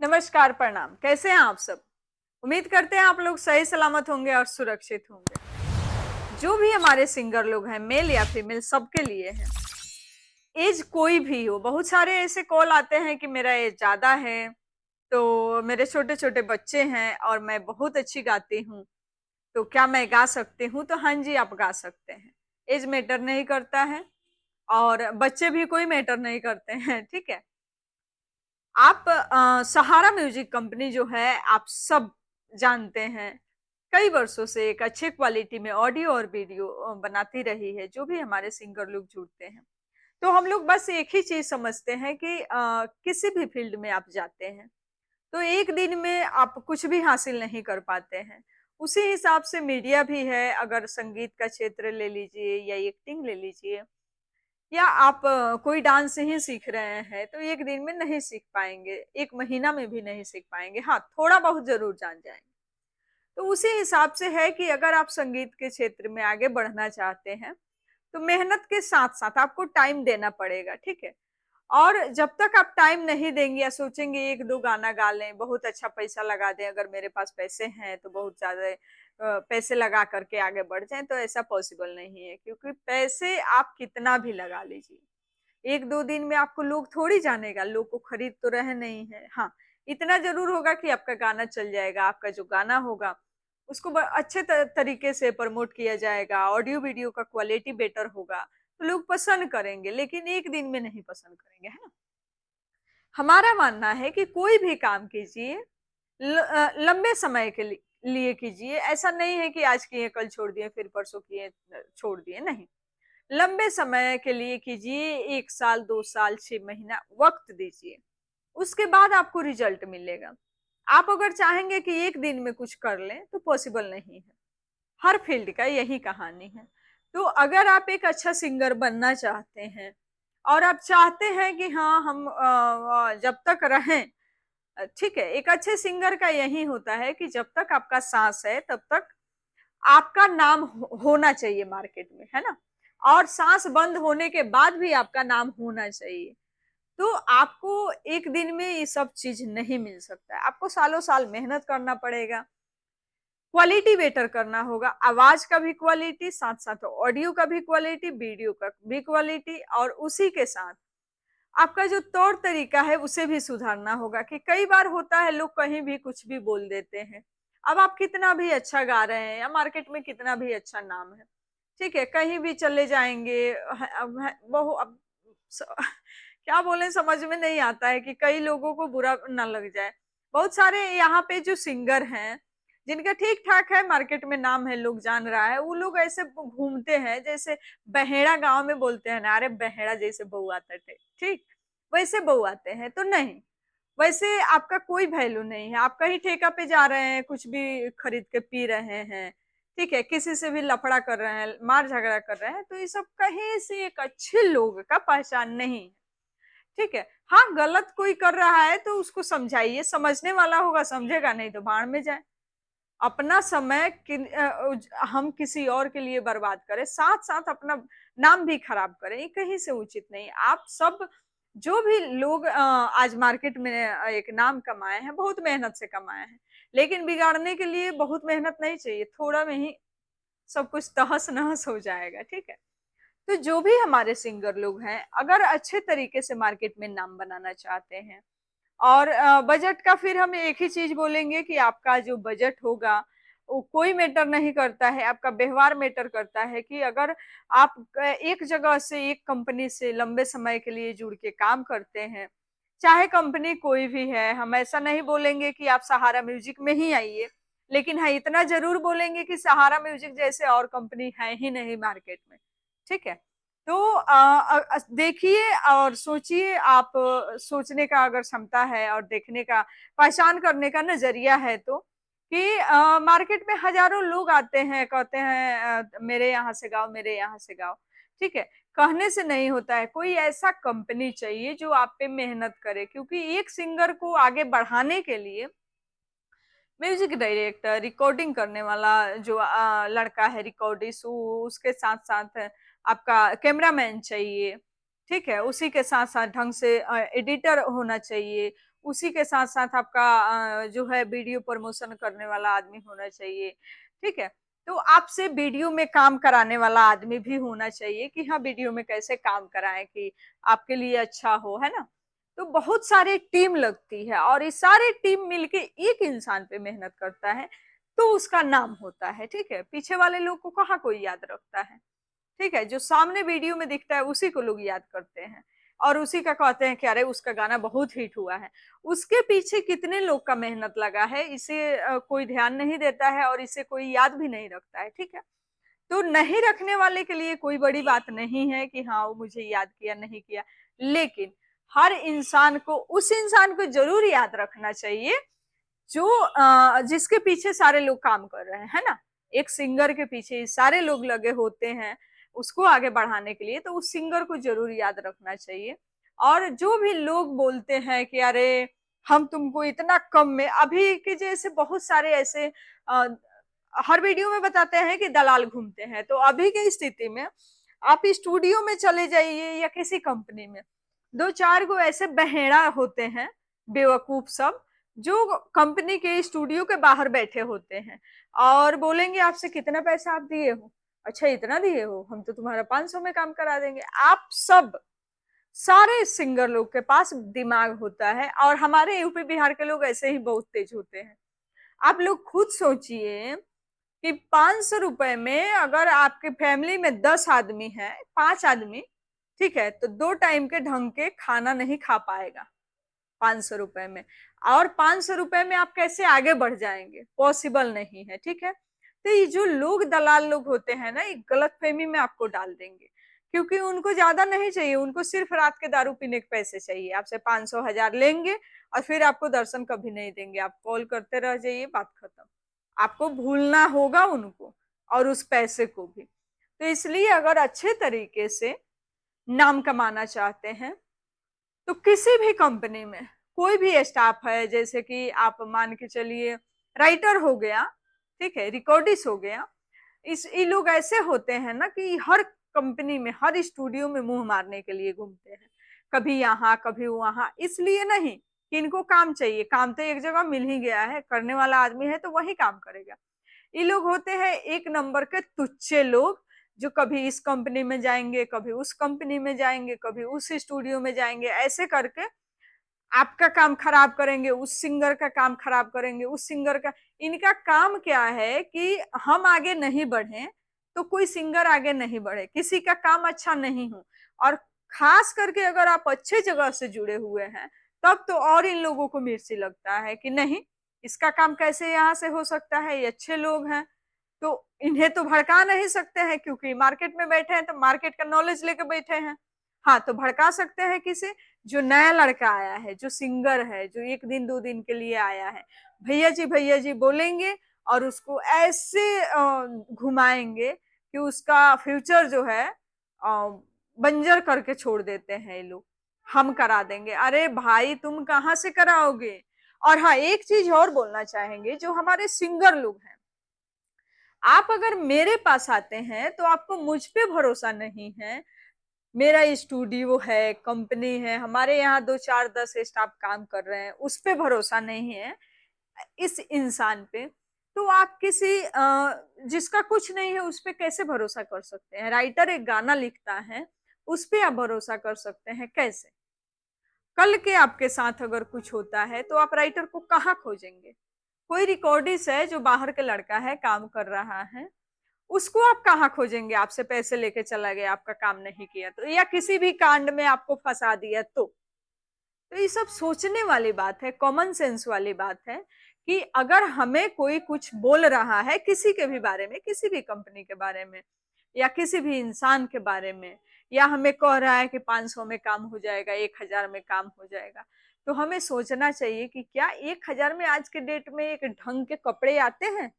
नमस्कार, प्रणाम। कैसे हैं आप सब? उम्मीद करते हैं आप लोग सही सलामत होंगे और सुरक्षित होंगे। जो भी हमारे सिंगर लोग हैं, मेल या फीमेल सबके लिए है। एज कोई भी हो, बहुत सारे ऐसे कॉल आते हैं कि मेरा एज ज़्यादा है, तो मेरे छोटे-छोटे बच्चे हैं और मैं बहुत अच्छी गाती हूँ, तो क्या मैं गा सकती हूँ? तो हाँ जी, आप गा सकते हैं। एज मैटर नहीं करता है और बच्चे भी कोई मैटर नहीं करते हैं, ठीक है? आप सहारा म्यूजिक कंपनी जो है आप सब जानते हैं, कई वर्षों से एक अच्छे क्वालिटी में ऑडियो और वीडियो बनाती रही है, जो भी हमारे सिंगर लोग जुड़ते हैं। तो हम लोग बस एक ही चीज़ समझते हैं कि किसी भी फील्ड में आप जाते हैं, तो एक दिन में आप कुछ भी हासिल नहीं कर पाते हैं। उसी हिसाब से मीडिया भी है, अगर संगीत का क्षेत्र ले लीजिए या एक्टिंग ले लीजिए या आप कोई डांस ही सीख रहे हैं, तो एक दिन में नहीं सीख पाएँगे, 1 महीना में भी नहीं सीख पाएँगे। हाँ, थोड़ा बहुत ज़रूर जान जाएँगे। तो उसी हिसाब से है कि अगर आप संगीत के क्षेत्र में आगे बढ़ना चाहते हैं, तो मेहनत के साथ-साथ आपको टाइम देना पड़ेगा, ठीक है? और जब तक आप टाइम नहीं देंगे या सोचेंगे 1-2 गाना गा लें, बहुत अच्छा पैसा लगा दें, अगर मेरे पास पैसे हैं तो बहुत ज़्यादा पैसे लगा कर के आगे बढ़ जाएँ, तो ऐसा पॉसिबल नहीं है क्योंकि पैसे आप कितना भी लगा लीजिए, 1-2 दिन में आपको लोग थोड़ी जानेगा, लोग को खरीद तो रहे नहीं है। हाँ, इतना ज़रूर होगा कि आपका गाना चल जाएगा, आपका जो गाना होगा, उसको अच्छे तरीके से प्रमोट किया जाएगा, ऑडियो-वीडियो का क्वालिटी बेटर होगा, तो लोग पसंद करेंगे, लेकिन 1 दिन में नहीं पसंद करेंगे, है ना? हमारा मानना है कि कोई भी काम कीजिए लंबे समय के लिए कीजिए, ऐसा नहीं है कि आज किए, कल छोड़ दिए, फिर परसों किए छोड़ दिए, नहीं। लंबे समय के लिए कीजिए, 1 साल, 2 साल, 6 महीना वक़्त दीजिए। उसके बाद आपको रिज़ल्ट मिलेगा। आप अगर चाहेंगे कि 1 दिन में कुछ कर लें, तो पॉसिबल नहीं है। हर फ़ील्ड का यही कहानी है। तो अगर आप एक अच्छा सिंगर बनना चाहते हैं और आप चाहते हैं कि हाँ, हम जब तक रहें ठीक है, एक अच्छे सिंगर का यही होता है कि जब तक आपका साँस है, तब तक आपका नाम होना चाहिए मार्केट में, है ना? और साँस बंद होने के बाद भी आपका नाम होना चाहिए। तो आपको एक दिन में ये सब चीज़ नहीं मिल सकता है। आपको सालों-साल मेहनत करना पड़ेगा, क्वालिटी बेटर करना होगा, आवाज़ का भी क्वालिटी, साथ-साथ ऑडियो का भी क्वालिटी, वीडियो का भी क्वालिटी और उसी के साथ आपका जो तौर-तरीका है उसे भी सुधारना होगा कि कई बार होता है लोग कहीं भी कुछ भी बोल देते हैं। अब आप कितना भी अच्छा गा रहे हैं या मार्केट में कितना भी अच्छा नाम है, ठीक है? कहीं भी चले जाएँगे ह अब है बहु अब स क्या बोलें समझ में नहीं आता है कि कई लोगों को बुरा ना लग जाए। बहुत सारे यहाँ पे जो सिंगर हैं, जिनका ठीक-ठाक है, मार्केट में नाम है, लोग जान रहा है, वो लोग ऐसे घूमते हैं जैसे बहेड़ा गाँव में बोलते हैं ना, अरे बहेड़ा जैसे बौआता टे, ठीक? वैसे बौआते हैं, तो नहीं, वैसे आपका कोई वैल्यू नहीं है, आप कहीं ठेका पे जा रहे हैं, कुछ भी खरीद के पी रहे हैं, ठीक है? किसी से भी लफड़ा कर रहे हैं, मार-झगड़ा कर रहे हैं, तो ये सब कहीं से एक अच्छे लोग का पहचान नहीं है, ठीक है? हाँ, गलत कोई कर रहा है तो उसको समझाइए, समझने वाला होगा समझेगा, नहीं तो भाड़ में जाए। अपना समय हम किसी और के लिए बर्बाद करें, साथ-साथ अपना नाम भी खराब करें, ये कहीं से उचित नहीं। आप सब जो भी लोग आज मार्केट में एक नाम कमाए हैं, बहुत मेहनत से कमाए हैं, लेकिन बिगाड़ने के लिए बहुत मेहनत नहीं चाहिए, थोड़ा में ही सब कुछ तहस-नहस हो जाएगा, ठीक है? तो जो भी हमारे सिंगर लोग हैं, अगर अच्छे तरीके से मार्केट में नाम बनाना चाहते हैं और बजट का फिर हम एक ही चीज़ बोलेंगे कि आपका जो बजट होगा, वो कोई मैटर नहीं करता है, आपका व्यवहार मैटर करता है कि अगर आप एक जगह से, एक कंपनी से लंबे समय के लिए जुड़ के काम करते हैं, चाहे कंपनी कोई भी है, हम ऐसा नहीं बोलेंगे कि आप सहारा म्यूजिक में ही आइए, लेकिन हाँ, इतना ज़रूर बोलेंगे कि सहारा म्यूजिक जैसे और कंपनी है ही नहीं मार्केट में, ठीक है? तो देखिए और सोचिए आप सोचने का अगर क्षमता है और देखने का पहचान करने का नज़रिया है तो कि मार्केट में हज़ारों लोग आते हैं, कहते हैं मेरे यहाँ से गाओ, मेरे यहाँ से गाओ, ठीक है? कहने से नहीं होता है, कोई ऐसा कंपनी चाहिए जो आप पे मेहनत करे क्योंकि एक सिंगर को आगे बढ़ाने के लिए म्यूजिक डायरेक्टर, रिकॉर्डिंग करने वाला जो लड़का है रिकॉर्डिस्ट उसके साथ-साथ आपका कैमरामैन चाहिए, ठीक है? उसी के साथ-साथ ढंग से एडिटर होना चाहिए, उसी के साथ साथ आपका जो है वीडियो प्रमोशन करने वाला आदमी होना चाहिए, ठीक है। तो आपसे वीडियो में काम कराने वाला आदमी भी होना चाहिए कि हाँ वीडियो में कैसे काम कराएं कि आपके लिए अच्छा हो, है ना। तो बहुत सारे टीम लगती है और ये सारे टीम मिलके एक इंसान पे मेहनत करता है, तो उसका नाम होता है, ठीक है। पीछे वाले लोग को कहाँ कोई याद रखता है, ठीक है। जो सामने वीडियो में दिखता है उसी को लोग याद करते हैं और उसी का कहते हैं कि अरे उसका गाना बहुत हिट हुआ है। उसके पीछे कितने लोग का मेहनत लगा है इसे कोई ध्यान नहीं देता है और इसे कोई याद भी नहीं रखता है, ठीक है। तो नहीं रखने वाले के लिए कोई बड़ी बात नहीं है कि हाँ वो मुझे याद किया नहीं किया, लेकिन हर इंसान को उस इंसान को जरूर याद रखना चाहिए जो जिसके पीछे सारे लोग काम कर रहे हैं, है ना। एक सिंगर के पीछे सारे लोग लगे होते हैं उसको आगे बढ़ाने के लिए, तो उस सिंगर को जरूर याद रखना चाहिए। और जो भी लोग बोलते हैं कि अरे हम तुमको इतना कम में, अभी के जैसे बहुत सारे ऐसे हर वीडियो में बताते हैं कि दलाल घूमते हैं, तो अभी की स्थिति में आप स्टूडियो में चले जाइए या किसी कंपनी में, दो चार गो ऐसे बहेड़ा होते हैं बेवकूफ सब, जो कंपनी के स्टूडियो के बाहर बैठे होते हैं और बोलेंगे आपसे कितना पैसा आप दिए हो, अच्छा इतना दिए हो, हम तो तुम्हारा 500 में काम करा देंगे। आप सब सारे सिंगर लोग के पास दिमाग होता है और हमारे यूपी बिहार के लोग ऐसे ही बहुत तेज होते हैं। आप लोग खुद सोचिए कि 500 रुपए में अगर आपके फैमिली में 10 आदमी है, 5 आदमी, ठीक है, तो 2 टाइम के ढंग के खाना नहीं खा पाएगा 500 रुपए में। और 500 रुपए में आप कैसे आगे बढ़ जाएंगे, पॉसिबल नहीं है, ठीक है। तो ये जो लोग दलाल लोग होते हैं ना, ये गलत फहमी में आपको डाल देंगे, क्योंकि उनको ज्यादा नहीं चाहिए, उनको सिर्फ रात के दारू पीने के पैसे चाहिए। आपसे 500 1000 लेंगे और फिर आपको दर्शन कभी नहीं देंगे, आप कॉल करते रह जाइए, बात खत्म। आपको भूलना होगा उनको और उस पैसे को भी। तो इसलिए अगर अच्छे तरीके से नाम कमाना चाहते हैं तो किसी भी कंपनी में कोई भी स्टाफ है, जैसे कि आप मान के चलिए राइटर हो गया, ठीक है, रिकॉर्डिस्ट हो गया, ये लोग ऐसे होते हैं ना कि हर कंपनी में हर स्टूडियो में मुंह मारने के लिए घूमते हैं, कभी यहाँ कभी वहां, इसलिए नहीं कि इनको काम चाहिए, काम तो एक जगह मिल ही गया है, करने वाला आदमी है तो वही काम करेगा। ये लोग होते हैं एक नंबर के तुच्छे लोग, जो कभी इस कंपनी में जाएंगे, कभी उस कंपनी में जाएंगे, कभी उस स्टूडियो में जाएंगे, ऐसे करके आपका काम खराब करेंगे, उस सिंगर का काम खराब करेंगे, उस सिंगर का। इनका काम क्या है कि हम आगे नहीं बढ़े तो कोई सिंगर आगे नहीं बढ़े, किसी का काम अच्छा नहीं हो। और खास करके अगर आप अच्छे जगह से जुड़े हुए हैं तब तो और इन लोगों को मिर्ची लगता है कि नहीं, इसका काम कैसे यहाँ से हो सकता है, ये अच्छे लोग हैं, तो इन्हें तो भड़का नहीं सकते हैं, क्योंकि मार्केट में बैठे हैं तो मार्केट का नॉलेज लेके बैठे हैं। हाँ, तो भड़का सकते हैं किसे, जो नया लड़का आया है, जो सिंगर है, जो 1 दिन 2 दिन के लिए आया है, भैया जी बोलेंगे और उसको ऐसे घुमाएंगे कि उसका फ्यूचर जो है बंजर करके छोड़ देते हैं ये लोग। हम करा देंगे, अरे भाई तुम कहाँ से कराओगे। और हाँ, एक चीज और बोलना चाहेंगे, जो हमारे सिंगर लोग हैं, आप अगर मेरे पास आते हैं तो आपको मुझ पे भरोसा नहीं है, मेरा स्टूडियो है, कंपनी है, हमारे यहाँ 2 4 10 स्टाफ काम कर रहे हैं, उस पे भरोसा नहीं है इस इंसान पे, तो आप किसी जिसका कुछ नहीं है उस पे कैसे भरोसा कर सकते हैं। राइटर एक गाना लिखता है, उस पे आप भरोसा कर सकते हैं कैसे। कल के आपके साथ अगर कुछ होता है तो आप राइटर को कहाँ खोजेंगे। कोई रिकॉर्डिस्ट है जो बाहर के लड़का है, काम कर रहा है, उसको आप कहाँ खोजेंगे, आपसे पैसे लेके चला गया, आपका काम नहीं किया तो, या किसी भी कांड में आपको फंसा दिया तो ये सब सोचने वाली बात है, कॉमन सेंस वाली बात है कि अगर हमें कोई कुछ बोल रहा है किसी के भी बारे में, किसी भी कंपनी के बारे में या किसी भी इंसान के बारे में, या हमें कह रहा है कि 500 में काम हो जाएगा, 1000 में काम हो जाएगा, तो हमें सोचना चाहिए कि क्या 1000 में आज के डेट में एक ढंग के कपड़े आते हैं।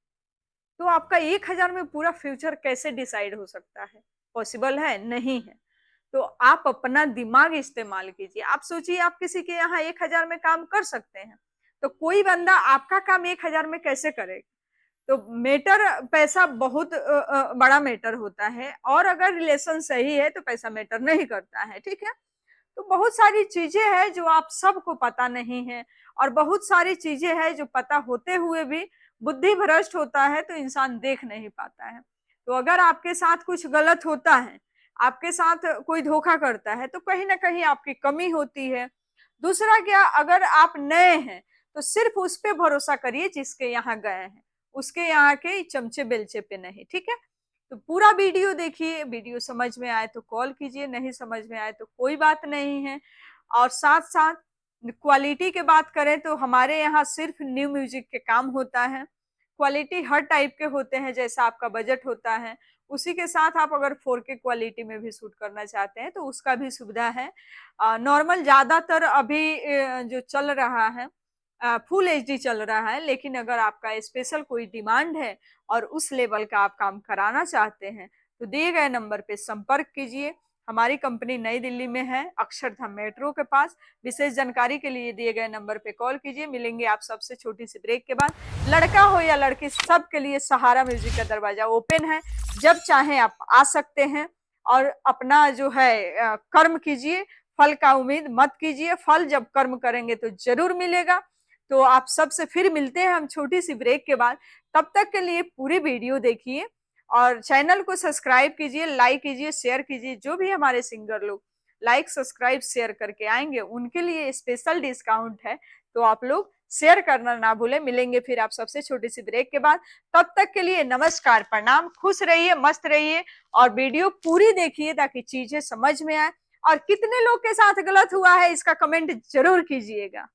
तो आपका 1000 में पूरा फ्यूचर कैसे डिसाइड हो सकता है, पॉसिबल है नहीं है। तो आप अपना दिमाग इस्तेमाल कीजिए, आप सोचिए आप किसी के यहाँ 1000 में काम कर सकते हैं, तो कोई बंदा आपका काम 1000 में कैसे करेगा। तो मैटर, पैसा बहुत बड़ा मैटर होता है, और अगर रिलेशन सही है तो पैसा मैटर नहीं करता है, ठीक है। तो बहुत सारी चीजें हैं जो आप सबको पता नहीं है, और बहुत सारी चीजें हैं जो पता होते हुए भी बुद्धि भ्रष्ट होता है तो इंसान देख नहीं पाता है। तो अगर आपके साथ कुछ गलत होता है, आपके साथ कोई धोखा करता है, तो कहीं ना कहीं आपकी कमी होती है। दूसरा क्या, अगर आप नए हैं तो सिर्फ उस पे भरोसा करिए जिसके यहाँ गए हैं, उसके यहाँ के चमचे बेलचे पे नहीं, ठीक है। तो पूरा वीडियो देखिए, वीडियो समझ में आए तो कॉल कीजिए, नहीं समझ में आए तो कोई बात नहीं है। और साथ साथ क्वालिटी की बात करें तो हमारे यहाँ सिर्फ न्यू म्यूजिक के काम होता है। क्वालिटी हर टाइप के होते हैं, जैसा आपका बजट होता है उसी के साथ आप अगर 4K क्वालिटी में भी शूट करना चाहते हैं तो उसका भी सुविधा है। नॉर्मल ज्यादातर अभी जो चल रहा है फुल एचडी चल रहा है, लेकिन अगर आपका स्पेशल कोई डिमांड है और उस लेवल का आप काम कराना चाहते हैं तो दिए गए नंबर पे संपर्क कीजिए। हमारी कंपनी नई दिल्ली में है, अक्षरधाम मेट्रो के पास। विशेष जानकारी के लिए दिए गए नंबर पे कॉल कीजिए। मिलेंगे आप सबसे छोटी सी ब्रेक के बाद। लड़का हो या लड़की, सबके लिए सहारा म्यूजिक का दरवाजा ओपन है, जब चाहें आप आ सकते हैं। और अपना जो है कर्म कीजिए, फल का उम्मीद मत कीजिए, फल जब कर्म करेंगे तो जरूर मिलेगा। तो आप सबसे फिर मिलते हैं हम छोटी सी ब्रेक के बाद। तब तक के लिए पूरी वीडियो देखिए और चैनल को सब्सक्राइब कीजिए, लाइक कीजिए, शेयर कीजिए। जो भी हमारे सिंगर लोग लाइक सब्सक्राइब शेयर करके आएंगे उनके लिए स्पेशल डिस्काउंट है, तो आप लोग शेयर करना ना भूलें। मिलेंगे फिर आप सबसे छोटी सी ब्रेक के बाद। तब तक के लिए नमस्कार, प्रणाम, खुश रहिए, मस्त रहिए और वीडियो पूरी देखिए ताकि चीजें समझ में आए। और कितने लोग के साथ गलत हुआ है इसका कमेंट जरूर कीजिएगा।